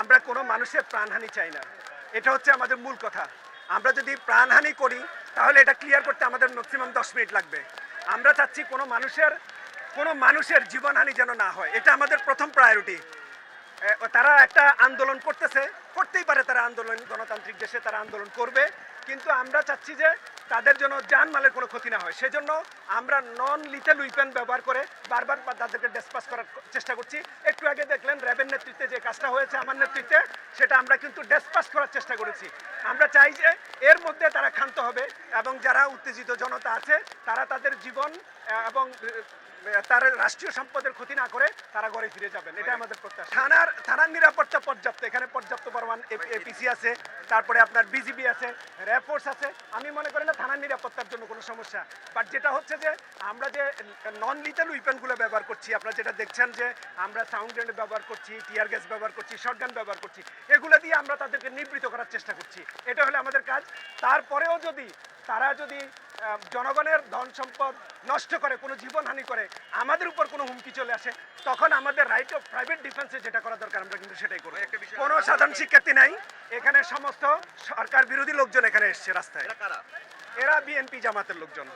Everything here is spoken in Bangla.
আমরা কোনো মানুষের প্রাণহানি চাই না, এটা হচ্ছে আমাদের মূল কথা। আমরা যদি প্রাণহানি করি তাহলে এটা ক্লিয়ার করতে আমাদের ম্যাক্সিমাম 10 মিনিট লাগবে। আমরা চাচ্ছি কোনো মানুষের জীবনহানি যেন না হয়, এটা আমাদের প্রথম প্রায়োরিটি। তারা একটা আন্দোলন করতেই পারে, তারা আন্দোলন গণতান্ত্রিক দেশে তারা আন্দোলন করবে, কিন্তু আমরা চাচ্ছি যে তাদের জন্য জানমালের কোনো ক্ষতি না হয়। সেজন্য আমরা নন লিথেল উইপেন ব্যবহার করে বারবার তাদেরকে ডিসপাস করার চেষ্টা করছি। একটু আগে দেখলেন র্যাবের নেতৃত্বে যে কাজটা হয়েছে আমার নেতৃত্বে, সেটা আমরা কিন্তু ডিসপাস করার চেষ্টা করেছি। আমরা চাই যে এর মধ্যে তারা ক্ষান্ত হবে এবং যারা উত্তেজিত জনতা আছে তারা তাদের জীবন এবং তার রাষ্ট্রীয় সম্পদের ক্ষতি না করে তারা ঘরে ফিরে যাবেন, এটা আমাদের প্রত্যাশা। থানার নিরাপত্তা পর্যাপ্ত, এখানে পর্যাপ্ত পরিমাণ এপিসি আছে, তারপরে আপনার বিজিবি আছে, র্যাব ফোর্স আছে। আমি মনে করি না থানার নিরাপত্তার জন্য কোনো সমস্যা। বাট যেটা হচ্ছে যে আমরা যে নন লিথেল উইপেনগুলো ব্যবহার করছি, আপনারা যেটা দেখছেন যে আমরা সাউন্ড গ্রেনেড ব্যবহার করছি, টিয়ার গ্যাস ব্যবহার করছি, শটগান ব্যবহার করছি, এগুলো দিয়ে আমরা তাদেরকে নিবৃত করার চেষ্টা করছি। এটা হলো আমাদের কাজ। তারপরেও তারা যদি জনগণের ধন সম্পদ নষ্ট করে, কোনো জীবনহানি করে, আমাদের উপর কোনো হুমকি চলে আসে, তখন আমাদের রাইট অফ প্রাইভেট ডিফেন্সে যেটা করা দরকার আমরা কিন্তু সেটাই করব। কোনো সাধারণ শিক্ষার্থী নাই এখানে, সমস্ত সরকার বিরোধী লোকজন এখানে এসছে রাস্তায়। এরা বিএনপি জামাতের লোকজন।